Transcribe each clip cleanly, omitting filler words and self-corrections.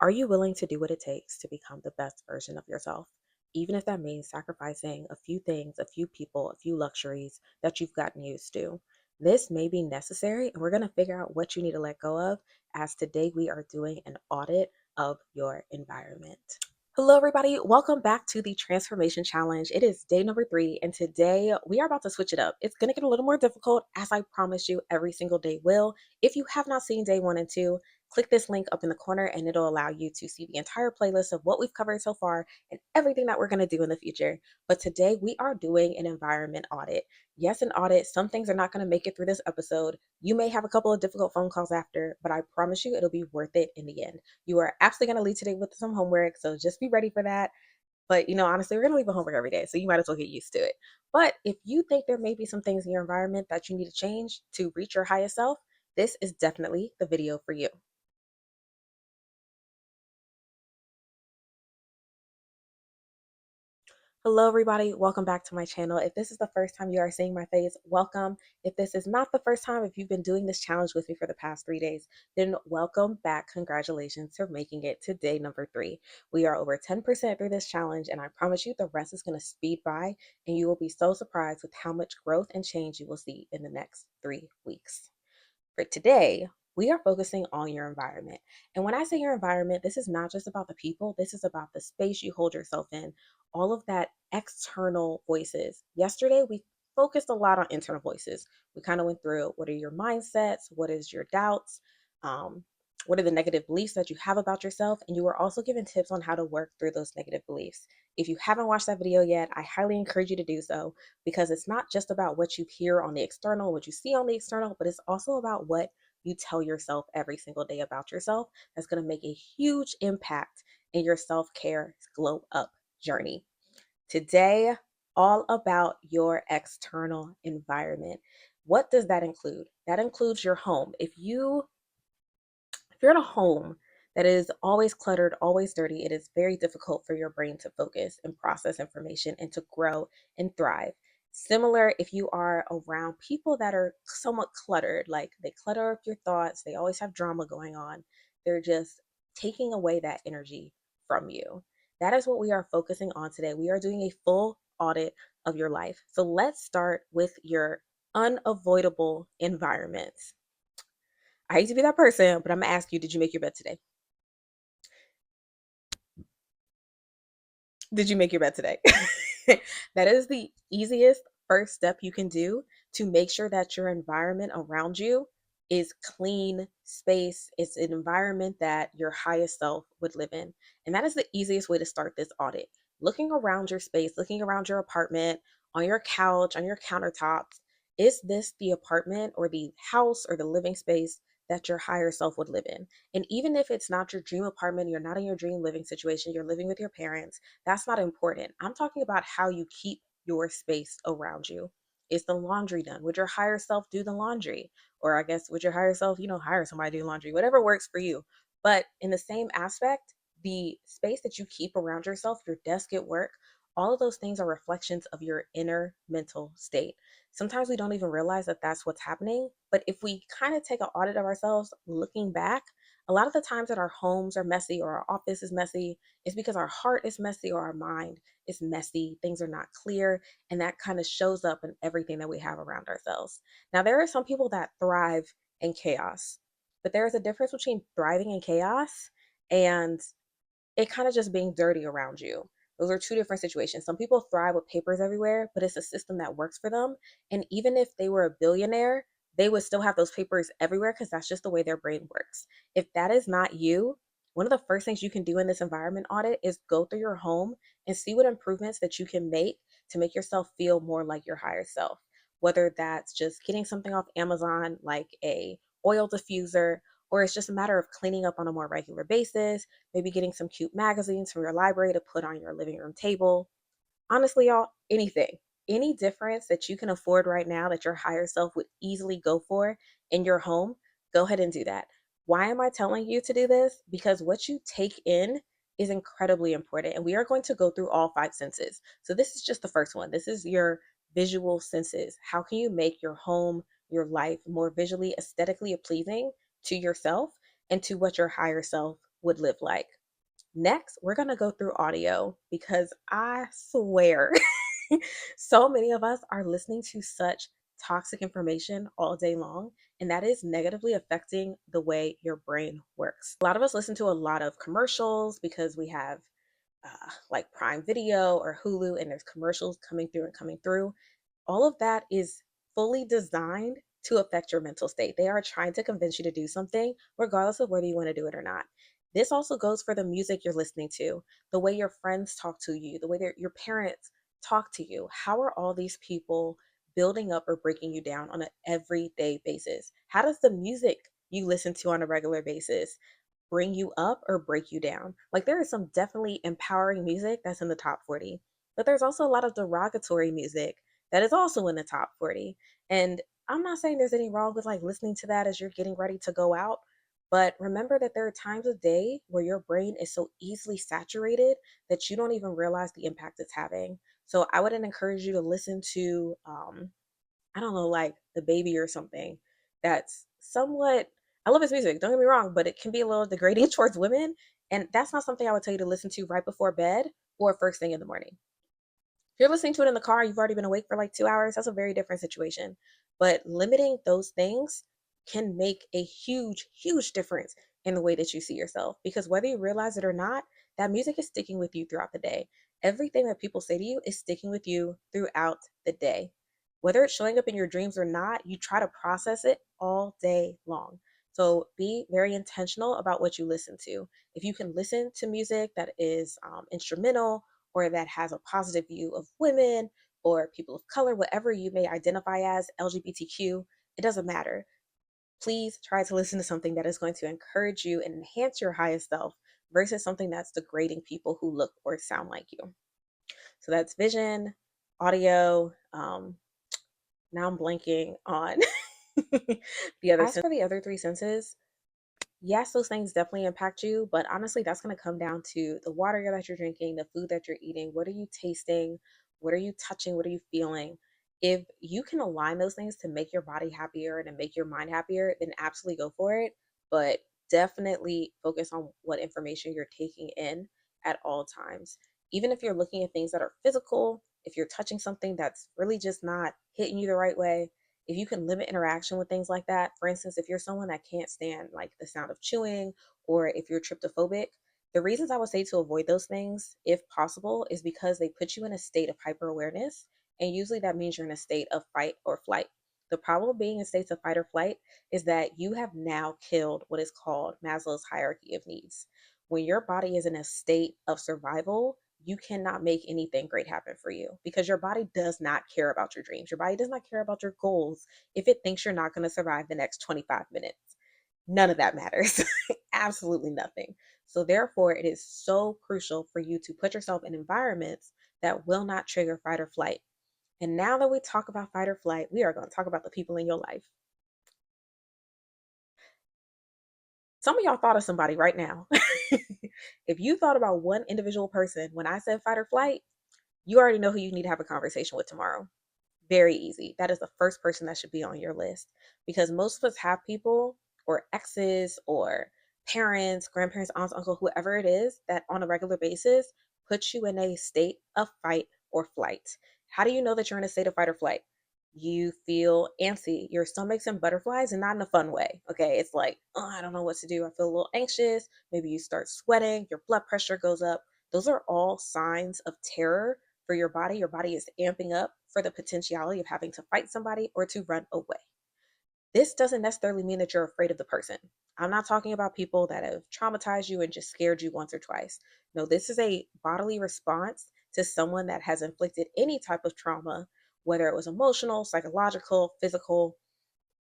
Are you willing to do what it takes to become the best version of yourself? Even if that means sacrificing a few things, a few people, a few luxuries that you've gotten used to. This may be necessary, and we're going to figure out what you need to let go of as today we are doing an audit of your environment. Hello, everybody. Welcome back to the Transformation Challenge. It is day number 3, and today we are about to switch it up. It's going to get a little more difficult, as I promise you every single day will. If you have not seen day 1 and 2, click this link up in the corner, and it'll allow you to see the entire playlist of what we've covered so far and everything that we're going to do in the future. But today we are doing an environment audit. Yes, an audit. Some things are not going to make it through this episode. You may have a couple of difficult phone calls after, but I promise you it'll be worth it in the end. You are absolutely going to leave today with some homework, so just be ready for that. But honestly, we're going to leave a homework every day, so you might as well get used to it. But if you think there may be some things in your environment that you need to change to reach your highest self, this is definitely the video for you. Hello, everybody. Welcome back to my channel. If this is the first time you are seeing my face, welcome. If this is not the first time, if you've been doing this challenge with me for the past 3 days, then welcome back. Congratulations for making it to day number 3. We are over 10% through this challenge, and I promise you the rest is going to speed by, and you will be so surprised with how much growth and change you will see in the next 3 weeks. For today, we are focusing on your environment. And when I say your environment, this is not just about the people, this is about the space you hold yourself in, all of that external voices. Yesterday, we focused a lot on internal voices. We kind of went through what are your mindsets, what is your doubts, um, what are the negative beliefs that you have about yourself, and you were also given tips on how to work through those negative beliefs. If you haven't watched that video yet, I highly encourage you to do so because it's not just about what you hear on the external, what you see on the external, but it's also about what you tell yourself every single day about yourself that's going to make a huge impact in your self-care glow up journey. Today, all about your external environment. What does that include? That includes your home. If you're in a home that is always cluttered, always dirty, it is very difficult for your brain to focus and process information and to grow and thrive. Similar if you are around people that are somewhat cluttered, like they clutter up your thoughts, they always have drama going on, they're just taking away that energy from you. That is what we are focusing on today. We are doing a full audit of your life. So let's start with your unavoidable environments. I hate to be that person, but I'm gonna ask you, did you make your bed today? Did you make your bed today? That is the easiest first step you can do to make sure that your environment around you is clean space. It's an environment that your highest self would live in. And that is the easiest way to start this audit. Looking around your space, looking around your apartment, on your couch, on your countertops. Is this the apartment or the house or the living space that your higher self would live in? And even if it's not your dream apartment, you're not in your dream living situation, you're living with your parents, that's not important. I'm talking about how you keep your space around you. Is the laundry done? Would your higher self do the laundry? Or I guess, would your higher self, hire somebody to do laundry, whatever works for you. But in the same aspect, the space that you keep around yourself, your desk at work, all of those things are reflections of your inner mental state. Sometimes we don't even realize that that's what's happening. But if we kind of take an audit of ourselves looking back, a lot of the times that our homes are messy or our office is messy, it's because our heart is messy or our mind is messy. Things are not clear. And that kind of shows up in everything that we have around ourselves. Now, there are some people that thrive in chaos, but there is a difference between thriving in chaos and it kind of just being dirty around you. Those are two different situations. Some people thrive with papers everywhere, but it's a system that works for them. And even if they were a billionaire, they would still have those papers everywhere because that's just the way their brain works. If that is not you, one of the first things you can do in this environment audit is go through your home and see what improvements that you can make to make yourself feel more like your higher self. Whether that's just getting something off Amazon like a oil diffuser, or it's just a matter of cleaning up on a more regular basis, maybe getting some cute magazines from your library to put on your living room table. Honestly, y'all, anything, any difference that you can afford right now that your higher self would easily go for in your home, go ahead and do that. Why am I telling you to do this? Because what you take in is incredibly important. And we are going to go through all 5 senses. So this is just the first one. This is your visual senses. How can you make your home, your life more visually, aesthetically pleasing to yourself and to what your higher self would live like. Next, we're going to go through audio because I swear so many of us are listening to such toxic information all day long, and that is negatively affecting the way your brain works. A lot of us listen to a lot of commercials because we have like Prime Video or Hulu, and there's commercials coming through and coming through. All of that is fully designed to affect your mental state. They are trying to convince you to do something, regardless of whether you want to do it or not. This also goes for the music you're listening to, the way your friends talk to you, the way that your parents talk to you. How are all these people building up or breaking you down on an everyday basis? How does the music you listen to on a regular basis bring you up or break you down? Like there is some definitely empowering music that's in the top 40, but there's also a lot of derogatory music that is also in the top 40. And I'm not saying there's any wrong with like listening to that as you're getting ready to go out, but remember that there are times of day where your brain is so easily saturated that you don't even realize the impact it's having. So I wouldn't encourage you to listen to I don't know, like the baby or something that's somewhat, I love his music, don't get me wrong, but it can be a little degrading towards women. And that's not something I would tell you to listen to right before bed or first thing in the morning. If you're listening to it in the car, you've already been awake for like 2 hours, that's a very different situation. But limiting those things can make a huge, huge difference in the way that you see yourself. Because whether you realize it or not, that music is sticking with you throughout the day. Everything that people say to you is sticking with you throughout the day. Whether it's showing up in your dreams or not, you try to process it all day long. So be very intentional about what you listen to. If you can listen to music that is instrumental, or that has a positive view of women or people of color, whatever you may identify as, LGBTQ, it doesn't matter. Please try to listen to something that is going to encourage you and enhance your highest self versus something that's degrading people who look or sound like you. So that's vision, audio. Now I'm blanking on the other. As for the other three senses, yes, those things definitely impact you, but honestly, that's going to come down to the water that you're drinking, the food that you're eating. What are you tasting? What are you touching? What are you feeling? If you can align those things to make your body happier and to make your mind happier, then absolutely go for it. But definitely focus on what information you're taking in at all times. Even if you're looking at things that are physical, if you're touching something that's really just not hitting you the right way, if you can limit interaction with things like that. For instance, if you're someone that can't stand like the sound of chewing, or if you're tryptophobic, the reasons I would say to avoid those things if possible is because they put you in a state of hyper awareness, and usually that means you're in a state of fight or flight. The problem with being in states of fight or flight is that you have now killed what is called Maslow's hierarchy of needs. When your body is in a state of survival, you cannot make anything great happen for you because your body does not care about your dreams. Your body does not care about your goals if it thinks you're not going to survive the next 25 minutes. None of that matters. Absolutely nothing. So, therefore, it is so crucial for you to put yourself in environments that will not trigger fight or flight. And now that we talk about fight or flight, we are going to talk about the people in your life. Some of y'all thought of somebody right now. If you thought about one individual person when I said fight or flight, you already know who you need to have a conversation with tomorrow. Very easy. That is the first person that should be on your list because most of us have people or exes or parents, grandparents, aunts, uncle, whoever it is that on a regular basis puts you in a state of fight or flight. How do you know that you're in a state of fight or flight? You feel antsy, your stomach's in butterflies, and not in a fun way. Okay, it's like, oh, I don't know what to do. I feel a little anxious. Maybe you start sweating, your blood pressure goes up. Those are all signs of terror for your body. Your body is amping up for the potentiality of having to fight somebody or to run away. This doesn't necessarily mean that you're afraid of the person. I'm not talking about people that have traumatized you and just scared you once or twice. No, this is a bodily response to someone that has inflicted any type of trauma, whether it was emotional, psychological, physical.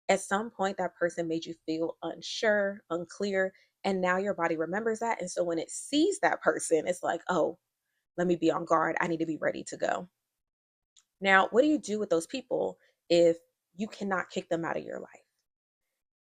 At some point, that person made you feel unsure, unclear, and now your body remembers that. And so when it sees that person, it's like, oh, let me be on guard. I need to be ready to go. Now, what do you do with those people if you cannot kick them out of your life?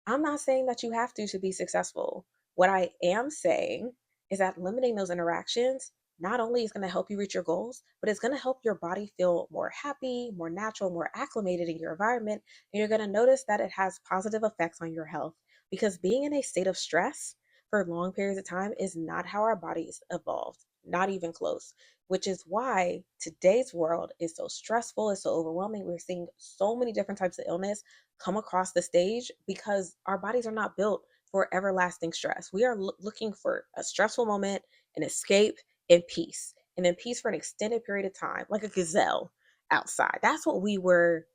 I'm not saying that you have to be successful. What I am saying is that limiting those interactions not only is going to help you reach your goals, but it's going to help your body feel more happy, more natural, more acclimated in your environment. And you're going to notice that it has positive effects on your health because being in a state of stress, for long periods of time is not how our bodies evolved, not even close, which is why today's world is so stressful, it's so overwhelming. We're seeing so many different types of illness come across the stage because our bodies are not built for everlasting stress. We are looking for a stressful moment, an escape, and peace. And then peace for an extended period of time, like a gazelle outside. That's what we were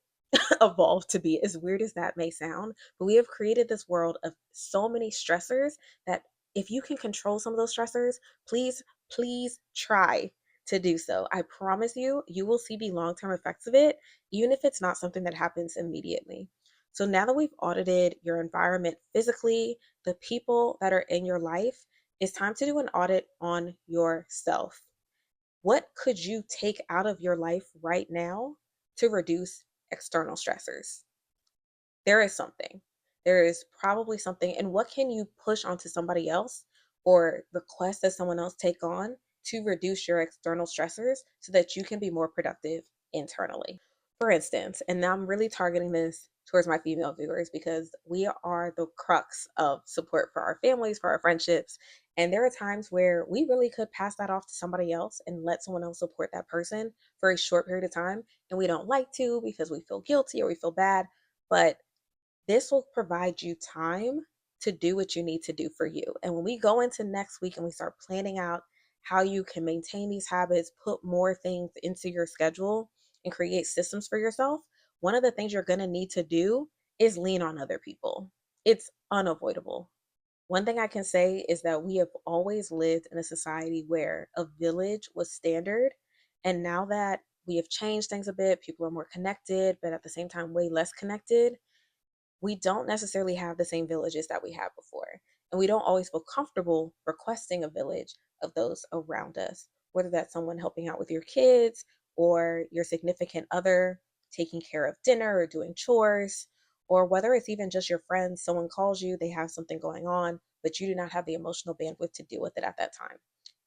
evolved to be, as weird as that may sound. But we have created this world of so many stressors that if you can control some of those stressors, please, please try to do so. I promise you, you will see the long term effects of it, even if it's not something that happens immediately. So now that we've audited your environment physically, the people that are in your life, it's time to do an audit on yourself. What could you take out of your life right now to reduce external stressors? There is something. There is probably something. And what can you push onto somebody else or request that someone else take on to reduce your external stressors so that you can be more productive internally? For instance, and now I'm really targeting this towards my female viewers because we are the crux of support for our families, for our friendships. And there are times where we really could pass that off to somebody else and let someone else support that person for a short period of time. And we don't like to because we feel guilty or we feel bad. But this will provide you time to do what you need to do for you. And when we go into next week and we start planning out how you can maintain these habits, put more things into your schedule, and create systems for yourself, one of the things you're going to need to do is lean on other people. It's unavoidable. One thing I can say is that we have always lived in a society where a village was standard. And now that we have changed things a bit, people are more connected, but at the same time, way less connected, we don't necessarily have the same villages that we had before. And we don't always feel comfortable requesting a village of those around us, whether that's someone helping out with your kids or your significant other taking care of dinner or doing chores, or whether it's even just your friends, someone calls you, they have something going on, but you do not have the emotional bandwidth to deal with it at that time.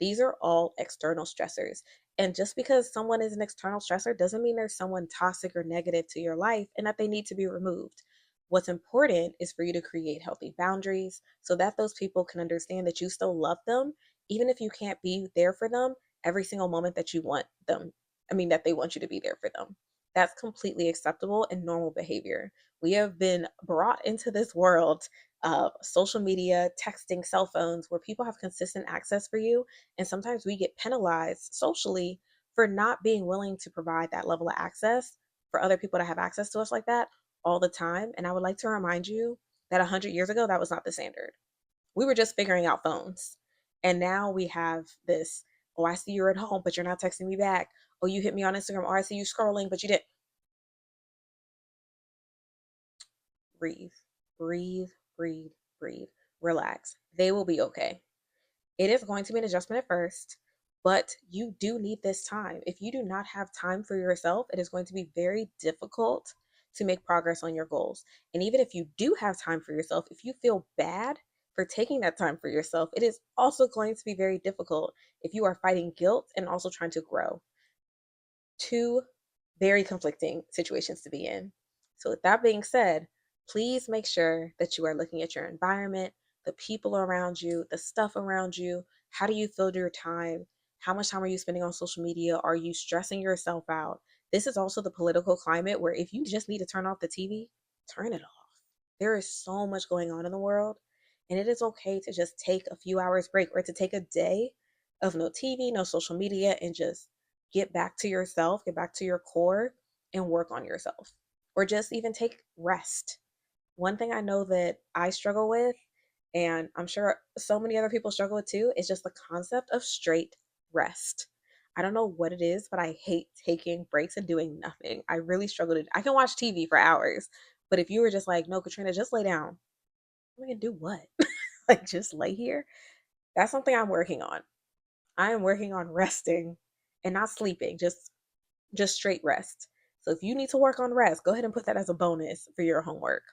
These are all external stressors. And just because someone is an external stressor doesn't mean there's someone toxic or negative to your life and that they need to be removed. What's important is for you to create healthy boundaries so that those people can understand that you still love them, even if you can't be there for them every single moment that you want them. I mean, that they want you to be there for them. That's completely acceptable and normal behavior. We have been brought into this world of social media, texting, cell phones, where people have consistent access for you. And sometimes we get penalized socially for not being willing to provide that level of access for other people to have access to us like that all the time. And I would like to remind you that 100 years ago, that was not the standard. We were just figuring out phones. And now we have this, oh, I see you're at home, but you're not texting me back. Oh, you hit me on Instagram. Oh, I see you scrolling, but you didn't. Breathe, breathe, breathe, breathe. Relax. They will be okay. It is going to be an adjustment at first, but you do need this time. If you do not have time for yourself, it is going to be very difficult to make progress on your goals. And even if you do have time for yourself, if you feel bad for taking that time for yourself, it is also going to be very difficult if you are fighting guilt and also trying to grow. Two very conflicting situations to be in. So, with that being said, please make sure that you are looking at your environment, the people around you, the stuff around you. How do you fill your time? How much time are you spending on social media? Are you stressing yourself out? This is also the political climate where if you just need to turn off the TV, turn it off. There is so much going on in the world, and it is okay to just take a few hours break or to take a day of no TV, no social media, and just get back to yourself, get back to your core, and work on yourself. Or just even take rest. One thing I know that I struggle with, and I'm sure so many other people struggle with too, is just the concept of straight rest. I don't know what it is, but I hate taking breaks and doing nothing. I really struggle to. I can watch TV for hours, but if you were just like, no, Katrina, just lay down, I'm gonna do what? Like, just lay here? That's something I'm working on. I am working on resting and not sleeping, just straight rest. So if you need to work on rest, go ahead and put that as a bonus for your homework.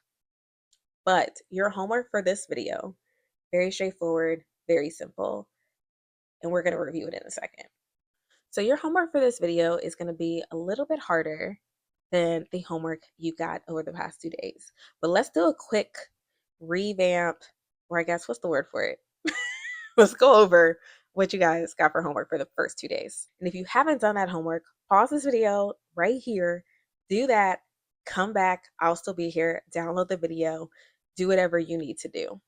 But your homework for this video, very straightforward, very simple, and we're going to review it in a second. So your homework for this video is going to be a little bit harder than the homework you got over the past 2 days. But let's do a quick revamp, or I guess what's the word for it? let's go over what you guys got for homework for the first 2 days. And if you haven't done that homework, pause this video right here, do that, come back. I'll still be here. Download the video, do whatever you need to do.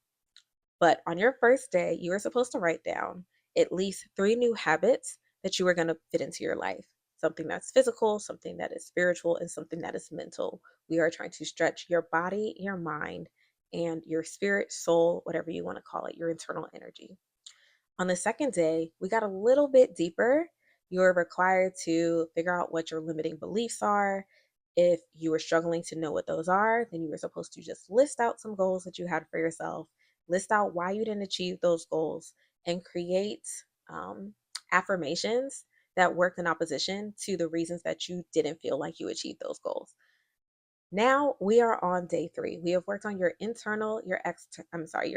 But on your first day, you are supposed to write down at least 3 new habits that you are going to fit into your life. Something that's physical, something that is spiritual, and something that is mental. We are trying to stretch your body, your mind, and your spirit, soul, whatever you want to call it, your internal energy. On the second day, we got a little bit deeper. You're required to figure out what your limiting beliefs are. If you were struggling to know what those are, then you were supposed to just list out some goals that you had for yourself, list out why you didn't achieve those goals, and create affirmations that worked in opposition to the reasons that you didn't feel like you achieved those goals. Now we are on day 3. We have worked on your internal, your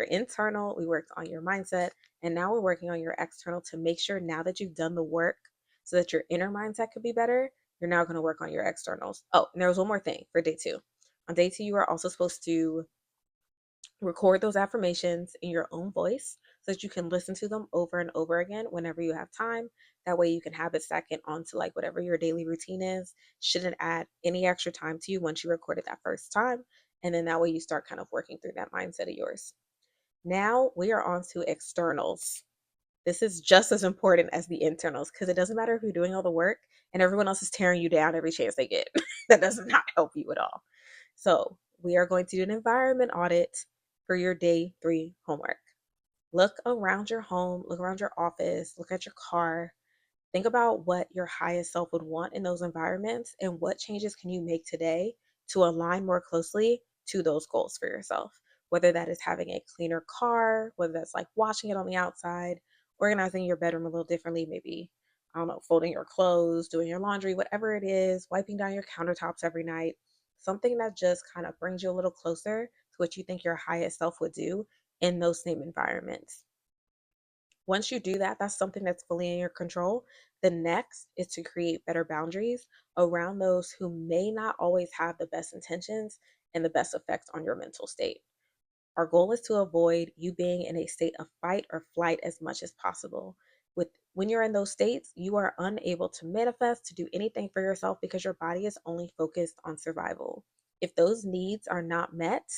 internal, we worked on your mindset, and now we're working on your external to make sure now that you've done the work so that your inner mindset could be better, you're now going to work on your externals. Oh, and there was one more thing for day 2. On day 2, you are also supposed to record those affirmations in your own voice so that you can listen to them over and over again whenever you have time. That way you can have it second onto like whatever your daily routine is. Shouldn't add any extra time to you once you record it that first time. And then that way you start kind of working through that mindset of yours. Now we are on to externals. This is just as important as the internals because it doesn't matter if you're doing all the work and everyone else is tearing you down every chance they get. That does not help you at all. So we are going to do an environment audit for your day 3 homework. Look around your home, look around your office, look at your car. Think about what your highest self would want in those environments and what changes can you make today to align more closely to those goals for yourself. Whether that is having a cleaner car, whether that's like washing it on the outside, organizing your bedroom a little differently, maybe, I don't know, folding your clothes, doing your laundry, whatever it is, wiping down your countertops every night, something that just kind of brings you a little closer to what you think your highest self would do in those same environments. Once you do that, that's something that's fully in your control. The next is to create better boundaries around those who may not always have the best intentions and the best effects on your mental state. Our goal is to avoid you being in a state of fight or flight as much as possible. When you're in those states, you are unable to manifest, to do anything for yourself because your body is only focused on survival. If those needs are not met,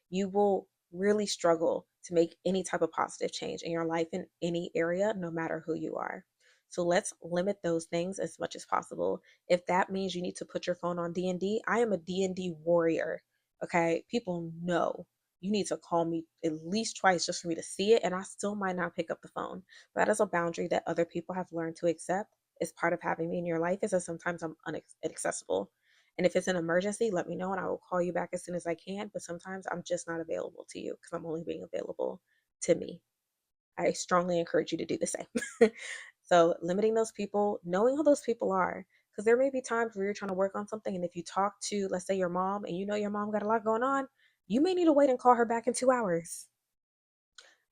you will really struggle to make any type of positive change in your life in any area, no matter who you are. So let's limit those things as much as possible. If that means you need to put your phone on D&D, I am a D&D warrior. Okay, people know you need to call me at least twice just for me to see it, and I still might not pick up the phone. But that is a boundary that other people have learned to accept as part of having me in your life, is that sometimes I'm inaccessible. And if it's an emergency, let me know and I will call you back as soon as I can. But sometimes I'm just not available to you because I'm only being available to me. I strongly encourage you to do the same. So, limiting those people, knowing who those people are, because there may be times where you're trying to work on something, and if you talk to, let's say, your mom, and you know your mom got a lot going on, you may need to wait and call her back in 2 hours.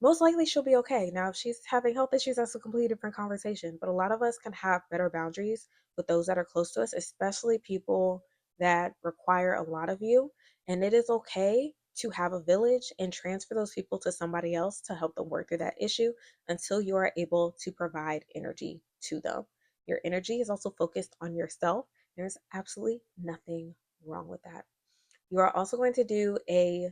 Most likely she'll be okay. Now, if she's having health issues, that's a completely different conversation. But a lot of us can have better boundaries with those that are close to us, especially people that require a lot of you. And it is okay to have a village and transfer those people to somebody else to help them work through that issue until you are able to provide energy to them. Your energy is also focused on yourself. There's absolutely nothing wrong with that. You are also going to do a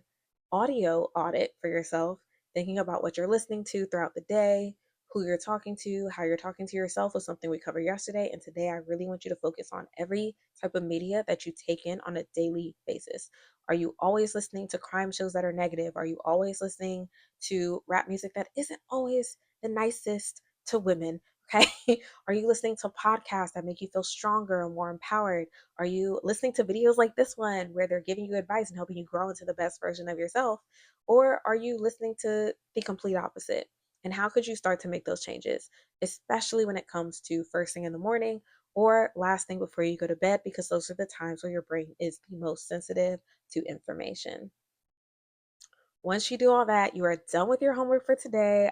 audio audit for yourself, thinking about what you're listening to throughout the day, who you're talking to, how you're talking to yourself was something we covered yesterday. And today I really want you to focus on every type of media that you take in on a daily basis. Are you always listening to crime shows that are negative? Are you always listening to rap music that isn't always the nicest to women? Okay. Are you listening to podcasts that make you feel stronger and more empowered? Are you listening to videos like this one where they're giving you advice and helping you grow into the best version of yourself? Or are you listening to the complete opposite? And how could you start to make those changes, especially when it comes to first thing in the morning or last thing before you go to bed? Because those are the times where your brain is the most sensitive to information. Once you do all that, you are done with your homework for today.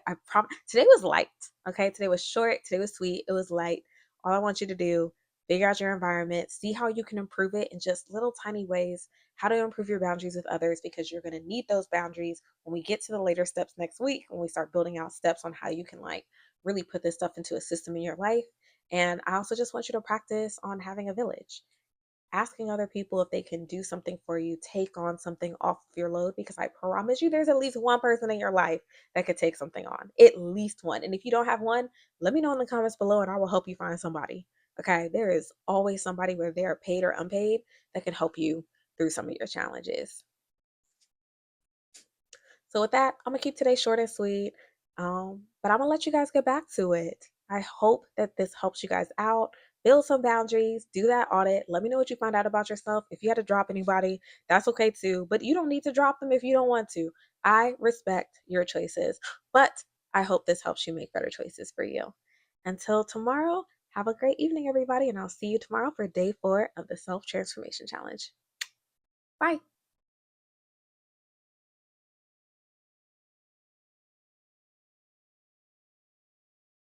Today was light. Okay, today was short. Today was sweet. It was light. All I want you to do, figure out your environment, see how you can improve it in just little tiny ways. how to improve your boundaries with others, because you're going to need those boundaries when we get to the later steps next week, when we start building out steps on how you can like really put this stuff into a system in your life. And I also just want you to practice on having a village, asking other people if they can do something for you, take on something off of your load, because I promise you there's at least one person in your life that could take something on, at least one. And if you don't have one, let me know in the comments below and I will help you find somebody. Okay, there is always somebody, whether they're paid or unpaid, that can help you through some of your challenges. So with that, I'm gonna keep today short and sweet. But I'm gonna let you guys get back to it. I hope that this helps you guys out. Build some boundaries, do that audit. Let me know what you find out about yourself. If you had to drop anybody, that's okay too. But you don't need to drop them if you don't want to. I respect your choices. But I hope this helps you make better choices for you. Until tomorrow, have a great evening, everybody, and I'll see you tomorrow for day 4 of the Self Transformation Challenge. Bye.